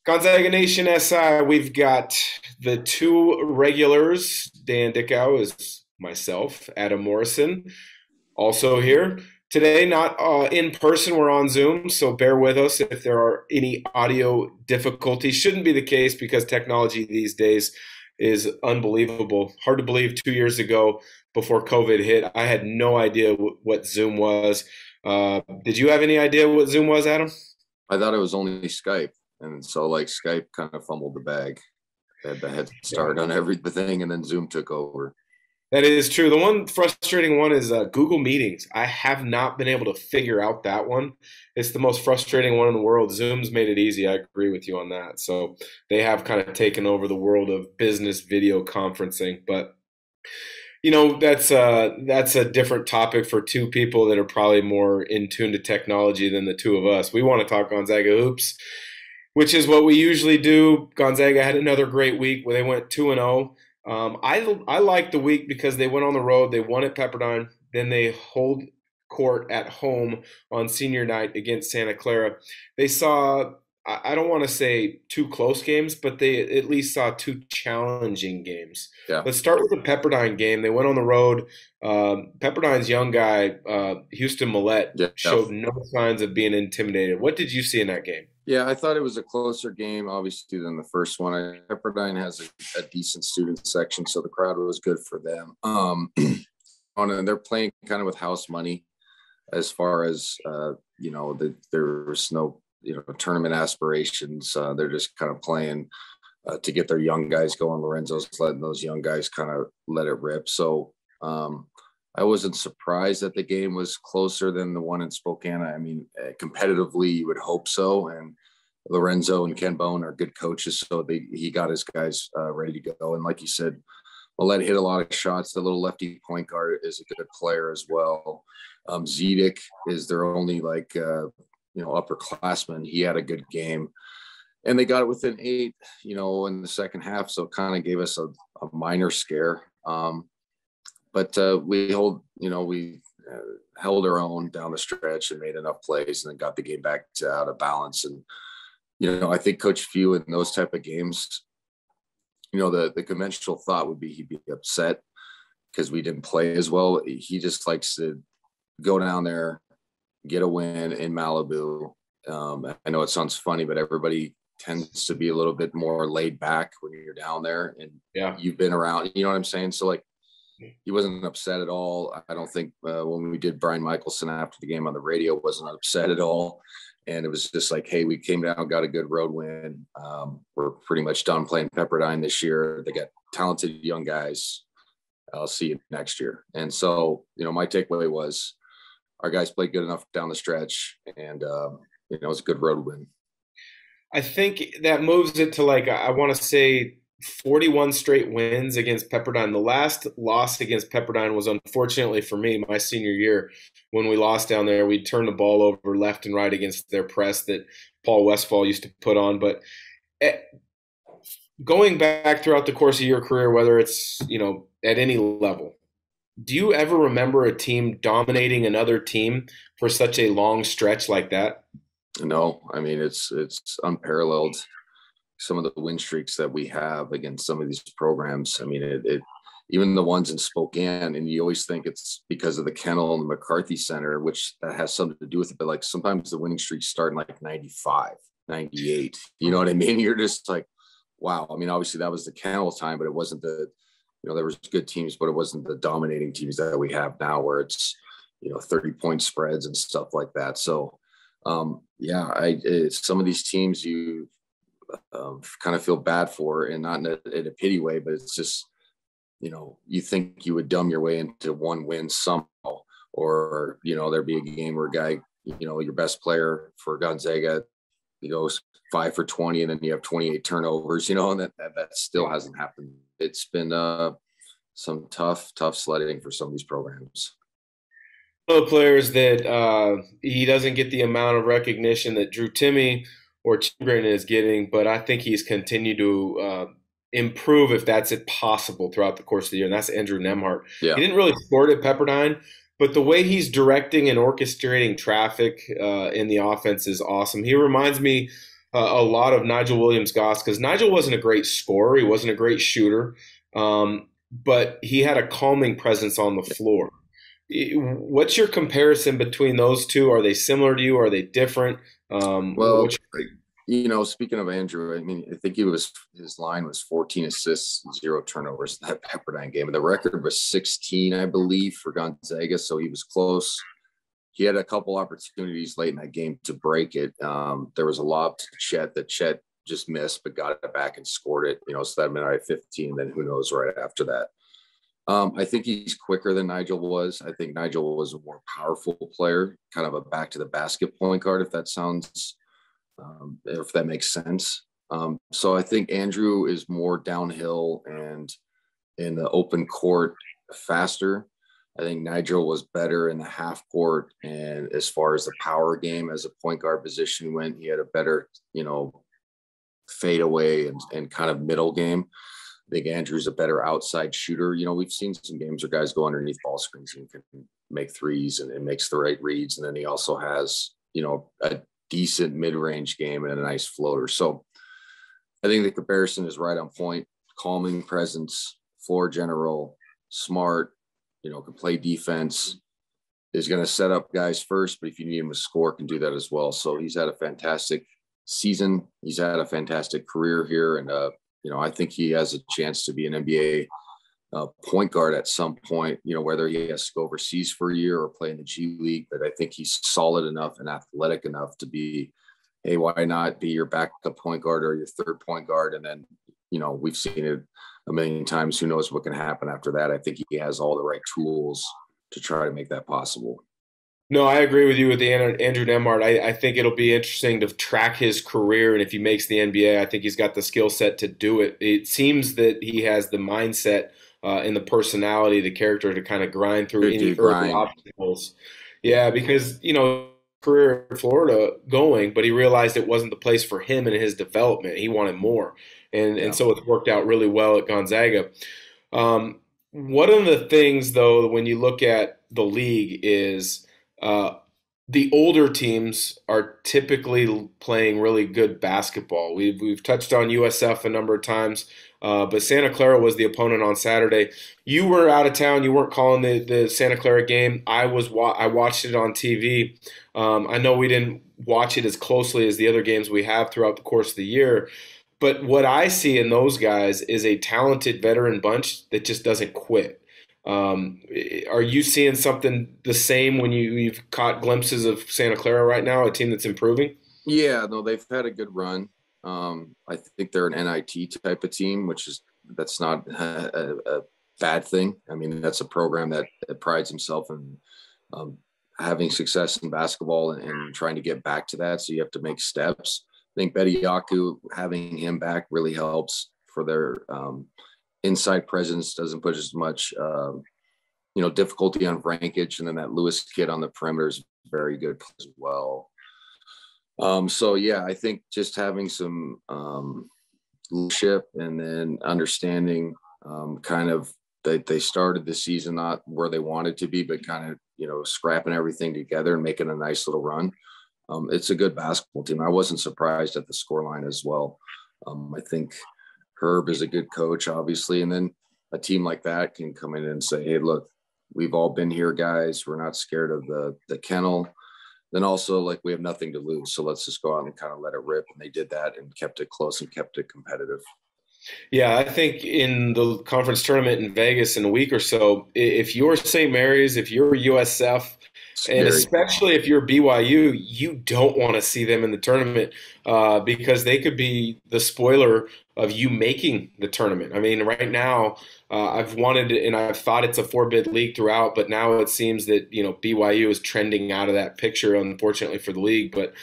Gonzaga Nation SI, we've got the two regulars. Dan Dickau is myself, Adam Morrison, also here. Today, not in person, we're on Zoom, so bear with us if there are any audio difficulties. Shouldn't be the case because technology these days is unbelievable. Hard to believe 2 years ago, before COVID hit, I had no idea what Zoom was. Did you have any idea what Zoom was, Adam? I thought it was only Skype, and so like Skype kind of fumbled the bag. They had the head start on everything, and then Zoom took over. That is true. The one frustrating one is Google Meetings. I have not been able to figure out that one. It's the most frustrating one in the world. Zoom's made it easy. I agree with you on that. So they have kind of taken over the world of business video conferencing. But that's a different topic for two people that are probably more in tune to technology than the two of us. We want to talk Gonzaga hoops, which is what we usually do. Gonzaga had another great week where they went 2-0. I like the week because they went on the road. They won at Pepperdine. Then they hold court at home on senior night against Santa Clara. They saw, I don't want to say two close games, but they at least saw two challenging games. Yeah. Let's start with the Pepperdine game. They went on the road. Pepperdine's young guy, Houston Millette, showed no signs of being intimidated. What did you see in that game? Yeah, I thought it was a closer game, obviously, than the first one. Pepperdine has a decent student section, so the crowd was good for them. And they're playing kind of with house money as far as, there's no, tournament aspirations. They're just kind of playing to get their young guys going. Lorenzo's letting those young guys kind of let it rip. So I wasn't surprised that the game was closer than the one in Spokane. I mean, competitively, you would hope so. And Lorenzo and Ken Bone are good coaches, so he got his guys ready to go. And like you said, Millette hit a lot of shots. The little lefty point guard is a good player as well. Zedek is their only upperclassman. He had a good game. And they got it within 8, in the second half. So it kind of gave us a minor scare. But we held our own down the stretch and made enough plays and then got the game back out of balance. And, I think Coach Few in those type of games, the conventional thought would be he'd be upset because we didn't play as well. He just likes to go down there, get a win in Malibu. I know it sounds funny, but everybody tends to be a little bit more laid back when you're down there and you've been around, you know what I'm saying? So he wasn't upset at all. I don't think when we did Brian Michelson after the game on the radio, wasn't upset at all. And it was just like, hey, we came down, got a good road win. We're pretty much done playing Pepperdine this year. They got talented young guys. I'll see you next year. And so, my takeaway was our guys played good enough down the stretch, and it was a good road win. I think that moves it to I want to say 41 straight wins against Pepperdine. The last loss against Pepperdine was, unfortunately for me, my senior year when we lost down there. We turned the ball over left and right against their press that Paul Westphal used to put on. But going back throughout the course of your career, whether it's, at any level, do you ever remember a team dominating another team for such a long stretch like that? No, I mean, it's unparalleled. Some of the win streaks that we have against some of these programs. I mean, it even the ones in Spokane, and you always think it's because of the Kennel and the McCarthy Center, which that has something to do with it. But sometimes the winning streaks start in 95, 98. You know what I mean? You're just like, wow. I mean, obviously that was the Kennel time, but it wasn't there was good teams, but it wasn't the dominating teams that we have now where it's, 30-point spreads and stuff like that. So, some of these teams you kind of feel bad for, and not in a pity way, but it's just, you think you would dumb your way into one win somehow, or, there'd be a game where a guy, your best player for Gonzaga, he goes 5 for 20 and then you have 28 turnovers, and that still hasn't happened. It's been some tough sledding for some of these programs. Players that he doesn't get the amount of recognition that Drew Timme or Chingren is getting, but I think he's continued to improve, if that's it possible, throughout the course of the year, and that's Andrew Nemhart. Yeah. He didn't really score at Pepperdine, but the way he's directing and orchestrating traffic in the offense is awesome. He reminds me a lot of Nigel Williams-Goss because Nigel wasn't a great scorer. He wasn't a great shooter, but he had a calming presence on the floor. What's your comparison between those two? Are they similar to you? Are they different? Well, speaking of Andrew, I mean, I think his line was 14 assists, 0 turnovers in that Pepperdine game. And the record was 16, I believe, for Gonzaga. So he was close. He had a couple opportunities late in that game to break it. There was a lob to Chet that Chet just missed, but got it back and scored it. So that meant I had 15. Then who knows right after that. I think he's quicker than Nigel was. I think Nigel was a more powerful player, kind of a back to the basket point guard, if that makes sense. So I think Andrew is more downhill and in the open court faster. I think Nigel was better in the half court. And as far as the power game as a point guard position went, he had a better, fade away and kind of middle game. I think Andrew's a better outside shooter. We've seen some games where guys go underneath ball screens and can make threes and makes the right reads. And then he also has, a decent mid-range game and a nice floater. So I think the comparison is right on point. Calming presence, floor general, smart, can play defense, is going to set up guys first, but if you need him to score, can do that as well. So he's had a fantastic season. He's had a fantastic career here. And, I think he has a chance to be an NBA point guard at some point, whether he has to go overseas for a year or play in the G League. But I think he's solid enough and athletic enough to be, hey, why not be your backup point guard or your third point guard? And then, we've seen it a million times. Who knows what can happen after that? I think he has all the right tools to try to make that possible. No, I agree with you with Andrew Nemhart. I think it'll be interesting to track his career, and if he makes the NBA, I think he's got the skill set to do it. It seems that he has the mindset and the personality, the character to kind of grind through any early obstacles. Yeah, because, career in Florida going, but he realized it wasn't the place for him and his development. He wanted more. And so it's worked out really well at Gonzaga. One of the things, though, when you look at the league is the older teams are typically playing really good basketball. We've touched on USF a number of times, but Santa Clara was the opponent on Saturday. You were out of town. You weren't calling the Santa Clara game. I watched it on TV. I know we didn't watch it as closely as the other games we have throughout the course of the year. But what I see in those guys is a talented veteran bunch that just doesn't quit. Are you seeing something the same when you've caught glimpses of Santa Clara right now, a team that's improving? Yeah, no, they've had a good run. I think they're an NIT type of team, that's not a bad thing. I mean, that's a program that prides himself in having success in basketball and trying to get back to that. So you have to make steps. I think Betty Yaku, having him back really helps for their inside presence, doesn't put as much, difficulty on Vrankage. And then that Lewis kid on the perimeter is very good as well. So, yeah, I think just having some leadership and then understanding kind of that they started the season not where they wanted to be, but kind of, scrapping everything together and making a nice little run. It's a good basketball team. I wasn't surprised at the scoreline as well. I think Herb is a good coach, obviously. And then a team like that can come in and say, hey, look, we've all been here, guys. We're not scared of the kennel. Then also, we have nothing to lose. So let's just go out and kind of let it rip. And they did that and kept it close and kept it competitive. Yeah, I think in the conference tournament in Vegas in a week or so, if you're St. Mary's, if you're USF, and especially if you're BYU, you don't want to see them in the tournament because they could be the spoiler of you making the tournament. I mean, right now, I've wanted and I've thought it's a 4-bid league throughout, but now it seems that BYU is trending out of that picture, unfortunately for the league. But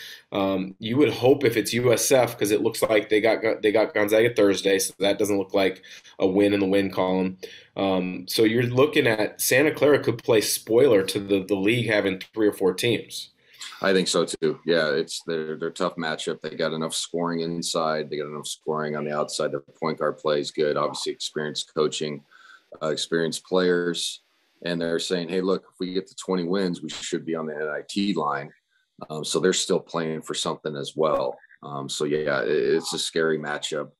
you would hope if it's USF, because it looks like they got Gonzaga Thursday, so that doesn't look like a win in the win column. So you're looking at Santa Clara could play spoiler to the league having 3 or 4 teams. I think so too. Yeah, it's their tough matchup. They got enough scoring inside. They got enough scoring on the outside. Their point guard play is good. Obviously, experienced coaching, experienced players, and they're saying, "Hey, look, if we get to 20 wins, we should be on the NIT line." So they're still playing for something as well. So yeah, it's a scary matchup.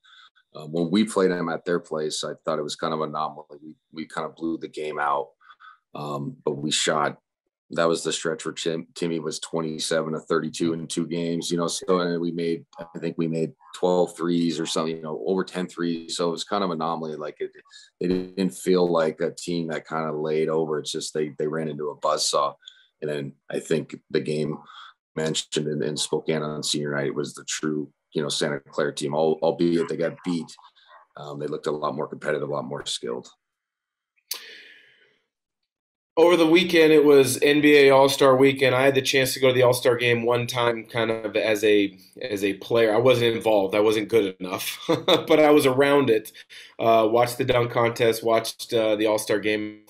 When we played them at their place, I thought it was kind of an anomaly. We kind of blew the game out, but we shot. That was the stretch where Timmy was 27 of 32 in 2 games, so and I think we made 12 threes or something, over 10 threes. So it was kind of an anomaly. Like it didn't feel like a team that kind of laid over. It's just they ran into a buzzsaw. And then I think the game mentioned in Spokane on senior night was the true, Santa Clara team, albeit they got beat. They looked a lot more competitive, a lot more skilled. Over the weekend, it was NBA All-Star Weekend. I had the chance to go to the All-Star game one time, kind of as a player. I wasn't involved. I wasn't good enough, but I was around it. Watched the dunk contest. Watched the All-Star game.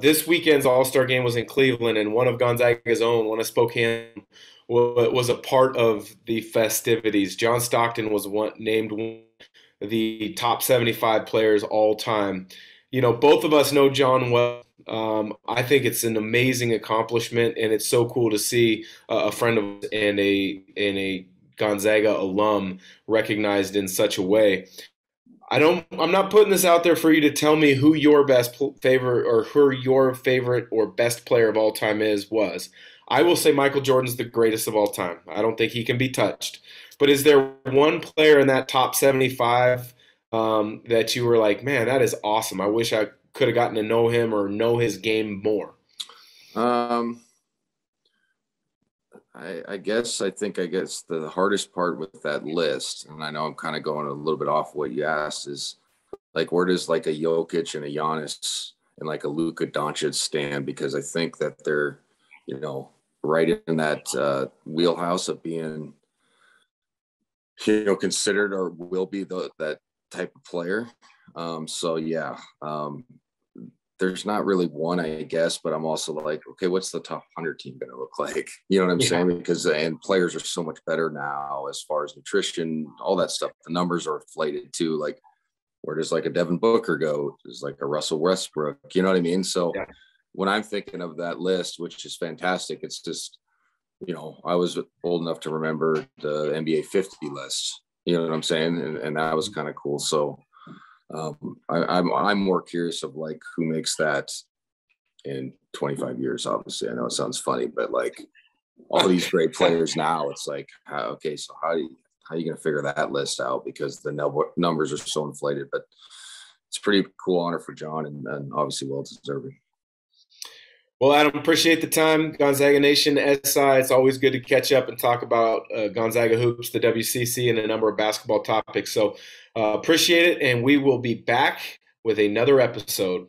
This weekend's All-Star game was in Cleveland, and one of Gonzaga's own, one of Spokane, was a part of the festivities. John Stockton was named one of the top 75 players all time. Both of us know John well. I think it's an amazing accomplishment, and it's so cool to see a friend of ours and a Gonzaga alum recognized in such a way. I'm not putting this out there for you to tell me who your favorite or best player of all time was. I will say Michael Jordan's the greatest of all time. I don't think he can be touched. But is there one player in that top 75 that you were like, man, that is awesome. I wish I could have gotten to know him or know his game more? I guess the hardest part with that list, and I know I'm kind of going a little bit off what you asked, is like, where does like a Jokic and a Giannis and like a Luka Doncic stand? Because I think that they're, right in that wheelhouse of being, considered or will be that type of player. So yeah, there's not really one, I guess, but I'm also like, okay, what's the top 100 team going to look like? You know what I'm saying? Because and players are so much better now as far as nutrition, all that stuff. The numbers are inflated too. Like, where does like a Devin Booker go? Does like a Russell Westbrook? You know what I mean? So when I'm thinking of that list, which is fantastic, it's just, I was old enough to remember the NBA 50 list. You know what I'm saying? And that was kind of cool. So I'm more curious of like who makes that in 25 years. Obviously, I know it sounds funny, but like all these great players now, it's like, okay, so how are you going to figure that list out? Because the numbers are so inflated. But it's a pretty cool honor for John, and obviously well deserving. Well, Adam, appreciate the time. Gonzaga Nation SI, it's always good to catch up and talk about Gonzaga hoops, the WCC, and a number of basketball topics. So appreciate it, and we will be back with another episode